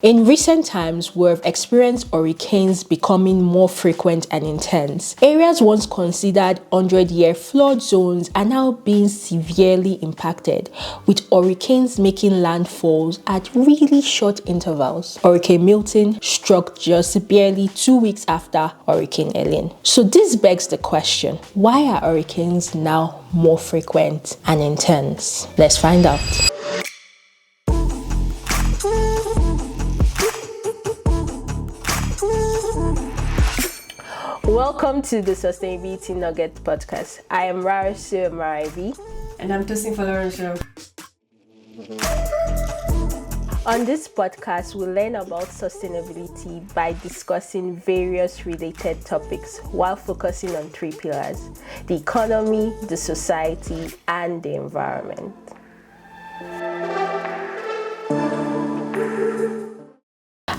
In recent times, we've experienced hurricanes becoming more frequent and intense. Areas once considered 100-year flood zones are now being severely impacted, with hurricanes making landfalls at really short intervals. Hurricane Milton struck just barely 2 weeks after Hurricane Helene. So this begs the question, why are hurricanes now more frequent and intense? Let's find out. Welcome to the Sustainability Nugget podcast. I am Rarasu Maraibi. And I'm Tosin Folorunsho. On this podcast, we learn about sustainability by discussing various related topics while focusing on 3 pillars: the economy, the society, and the environment.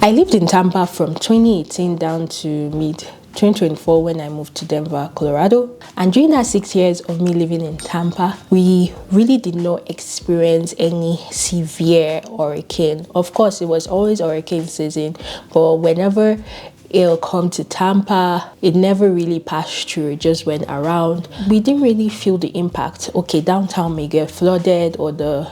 I lived in Tampa from 2018 down to mid-2024 when I moved to Denver, Colorado. And during that 6 years of me living in Tampa, we really did not experience any severe hurricane. Of course, it was always hurricane season, but whenever it'll come to Tampa, it never really passed through, it just went around. We didn't really feel the impact. Okay, downtown may get flooded or the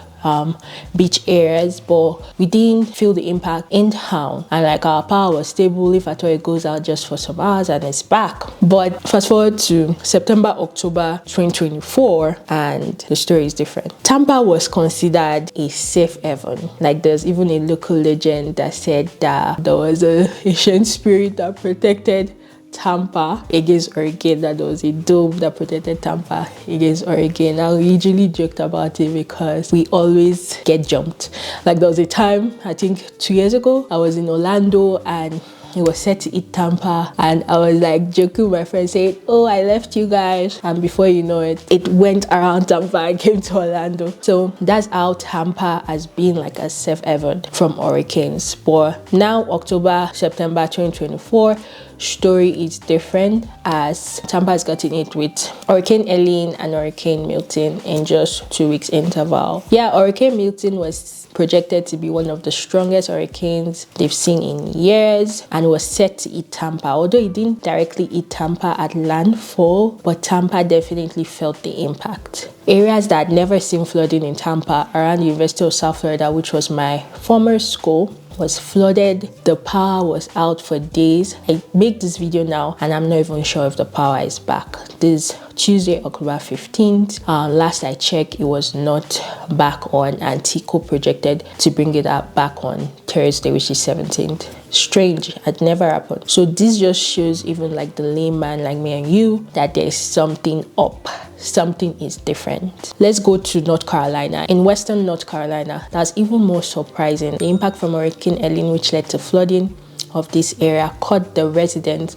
beach areas, but we didn't feel the impact in town, and like our power was stable. If at all it goes out just for some hours and it's back. But fast forward to September, October 2024, and the story is different. Tampa was considered a safe haven. Like there's even a local legend that said that there was an ancient spirit that protected Tampa against hurricane, that there was a dome that protected Tampa against hurricane. I usually joked about it because we always get jumped. Like there was a time, I think 2 years ago, I was in Orlando and it was set to hit Tampa, and I was like joking with my friend saying, "Oh, I left you guys," and before you know it, it went around Tampa and came to Orlando. So that's how Tampa has been like a safe haven from hurricanes. But now October, September 2024, story is different, as Tampa has gotten it with Hurricane Helene and Hurricane Milton in just 2 weeks interval. Yeah, Hurricane Milton was projected to be one of the strongest hurricanes they've seen in years and was set to hit Tampa. Although it didn't directly hit Tampa at landfall, but Tampa definitely felt the impact. Areas that had never seen flooding in Tampa around the University of South Florida, which was my former school, was flooded. The power was out for days. I make this video now and I'm not even sure if the power is back. This Tuesday, October 15th. Last I checked, it was not back on, and TICO projected to bring it up back on Thursday, which is 17th. Strange, it never happened. So this just shows even like the layman like me and you that there's something up. Something is different. Let's go to North Carolina. In western North Carolina, that's even more surprising. The impact from Hurricane Helene, which led to flooding of this area, caught the residents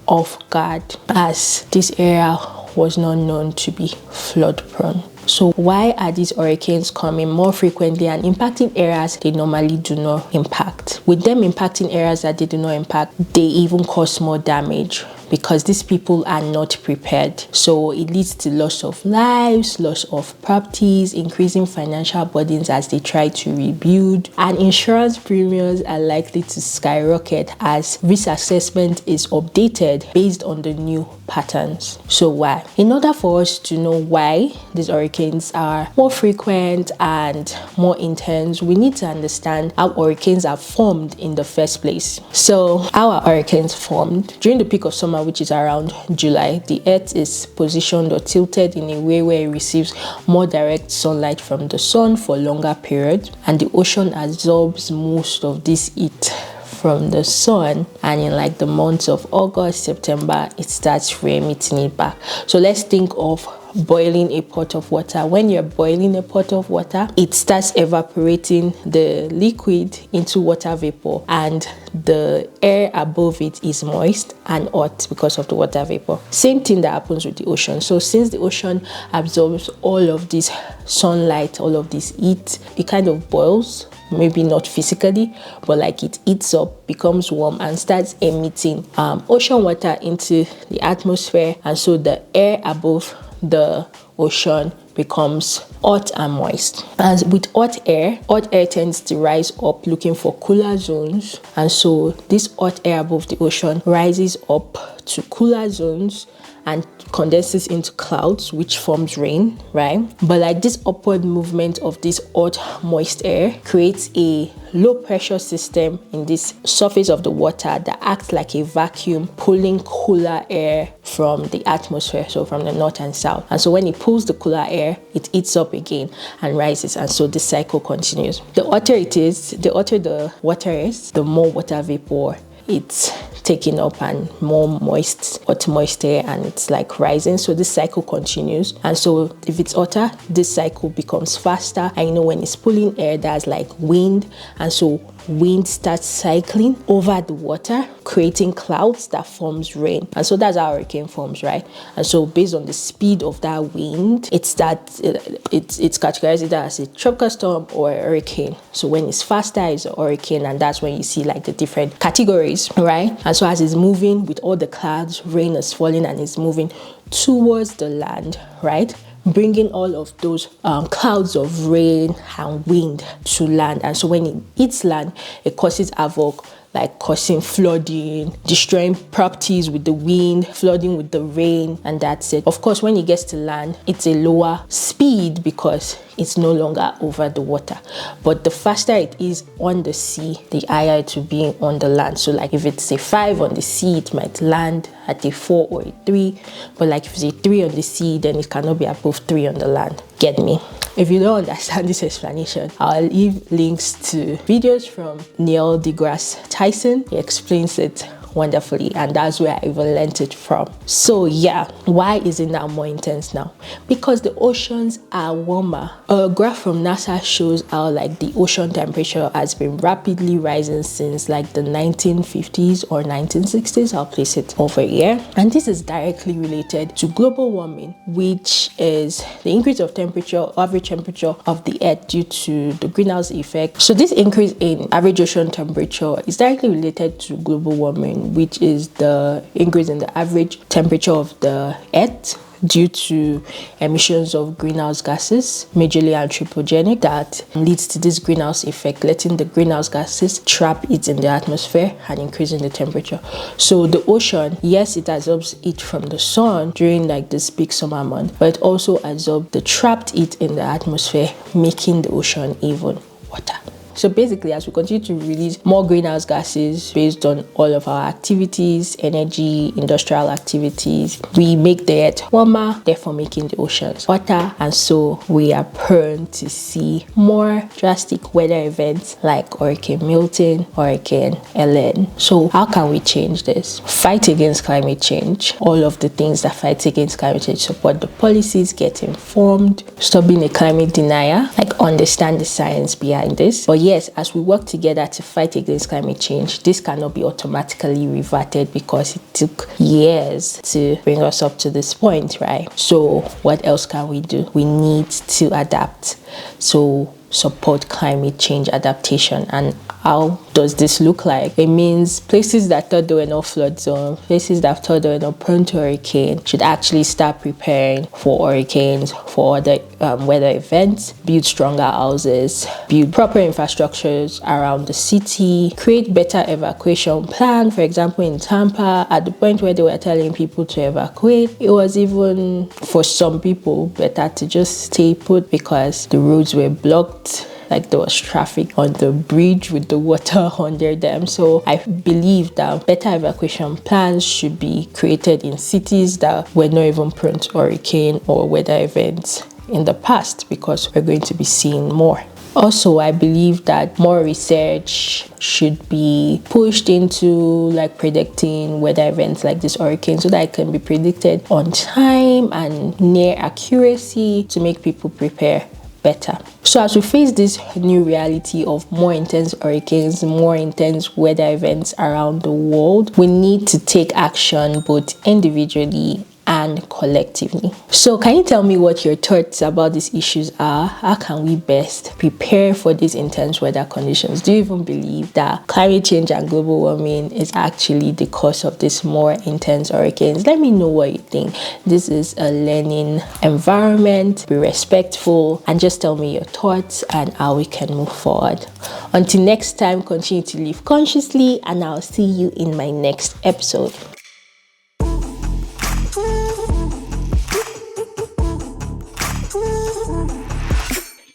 off guard, as this area was not known to be flood prone. So why are these hurricanes coming more frequently and impacting areas they normally do not impact? With them impacting areas that they do not impact, they even cause more damage because these people are not prepared. So it leads to loss of lives, loss of properties, increasing financial burdens as they try to rebuild, and insurance premiums are likely to skyrocket as risk assessment is updated based on the new patterns. So why? In order for us to know why these hurricanes are more frequent and more intense, we need to understand how hurricanes are formed in the first place. So how are hurricanes formed? During the peak of summer, which is around July, the earth is positioned or tilted in a way where it receives more direct sunlight from the sun for longer periods, and the ocean absorbs most of this heat from the sun, and in like the months of August, September, it starts re-emitting it back. So let's think of boiling a pot of water. When you're boiling a pot of water, it starts evaporating the liquid into water vapor, and the air above it is moist and hot because of the water vapor. Same thing that happens with the ocean. So since the ocean absorbs all of this sunlight, all of this heat, it kind of boils. Maybe not physically, but like it heats up, becomes warm, and starts emitting ocean water into the atmosphere, and so the air above the ocean becomes hot and moist. As with hot air tends to rise up looking for cooler zones, and so this hot air above the ocean rises up to cooler zones and condenses into clouds, which forms rain, right? But like this upward movement of this hot moist air creates a low pressure system in this surface of the water that acts like a vacuum, pulling cooler air from the atmosphere, so from the north and south. And so when it pulls the cooler air, it heats up again and rises, and so the cycle continues. The hotter it is, the hotter the water is, the more water vapor it's taking up and more hot moist air, and it's like rising. So this cycle continues, and so if it's hotter, this cycle becomes faster. And you know, when it's pulling air, there's like wind, and so wind starts cycling over the water, creating clouds that forms rain. And so that's how a hurricane forms, right? And so based on the speed of that wind, it's categorized either as a tropical storm or a hurricane. So when it's faster, it's a hurricane, and that's when you see like the different categories, right? And so as it's moving with all the clouds, rain is falling and it's moving towards the land, right? Bringing all of those clouds of rain and wind to land. And so when it hits land, it causes havoc, like causing flooding, destroying properties with the wind, flooding with the rain, and that's it. Of course, when it gets to land, it's a lower speed because it's no longer over the water. But the faster it is on the sea, the higher it will be on the land. So like if it's a 5 on the sea, it might land at a 4 or a 3. But like if it's a 3 on the sea, then it cannot be above 3 on the land. Get me? If you don't understand this explanation, I'll leave links to videos from Neil deGrasse Tyson. He explains it wonderfully, and that's where I even learned it from. So yeah, why is it now more intense now? Because the oceans are warmer. A graph from NASA shows how like the ocean temperature has been rapidly rising since like the 1950s or 1960s. I'll place it over here, and this is directly related to global warming, which is the increase of temperature, average temperature of the earth due to the greenhouse effect. So this increase in average ocean temperature is directly related to global warming, which is the increase in the average temperature of the earth due to emissions of greenhouse gases, majorly anthropogenic, that leads to this greenhouse effect, letting the greenhouse gases trap it in the atmosphere and increasing the temperature. So the ocean, yes, it absorbs heat from the sun during like this big summer month, but it also absorbs the trapped heat in the atmosphere, making the ocean even hotter. So basically, as we continue to release more greenhouse gases based on all of our activities, energy, industrial activities, we make the earth warmer, therefore making the oceans hotter. And so we are prone to see more drastic weather events like Hurricane Milton, Hurricane Ellen. So how can we change this? Fight against climate change. All of the things that fight against climate change: support the policies, get informed, stop being a climate denier, like understand the science behind this. But yes, as we work together to fight against climate change, this cannot be automatically reverted because it took years to bring us up to this point, right? So what else can we do? We need to adapt. So support climate change adaptation. And how does this look like? It means places that thought they were not flood zone, places that thought they were not prone to hurricane, should actually start preparing for hurricanes, for other weather events, build stronger houses, build proper infrastructures around the city, create better evacuation plan. For example, in Tampa, at the point where they were telling people to evacuate, it was even for some people better to just stay put because the roads were blocked, like there was traffic on the bridge with the water under them. So I believe that better evacuation plans should be created in cities that were not even prone to hurricane or weather events in the past, because we're going to be seeing more. Also, I believe that more research should be pushed into like predicting weather events like this hurricane, so that it can be predicted on time and near accuracy to make people prepare better. So as we face this new reality of more intense hurricanes, more intense weather events around the world, we need to take action both individually and collectively. So can you tell me what your thoughts about these issues are? How can we best prepare for these intense weather conditions? Do you even believe that climate change and global warming is actually the cause of these more intense hurricanes? Let me know what you think. This is a learning environment. Be respectful and just tell me your thoughts and how we can move forward. Until next time, continue to live consciously, and I'll see you in my next episode.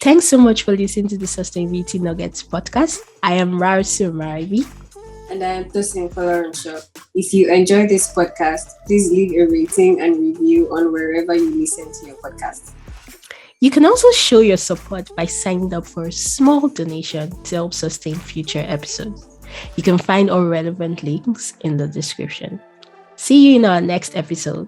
Thanks so much for listening to the Sustainability Nuggets podcast. I am Rarsu Marabi. And I am Tosin Folarunsho. If you enjoy this podcast, please leave a rating and review on wherever you listen to your podcast. You can also show your support by signing up for a small donation to help sustain future episodes. You can find all relevant links in the description. See you in our next episode.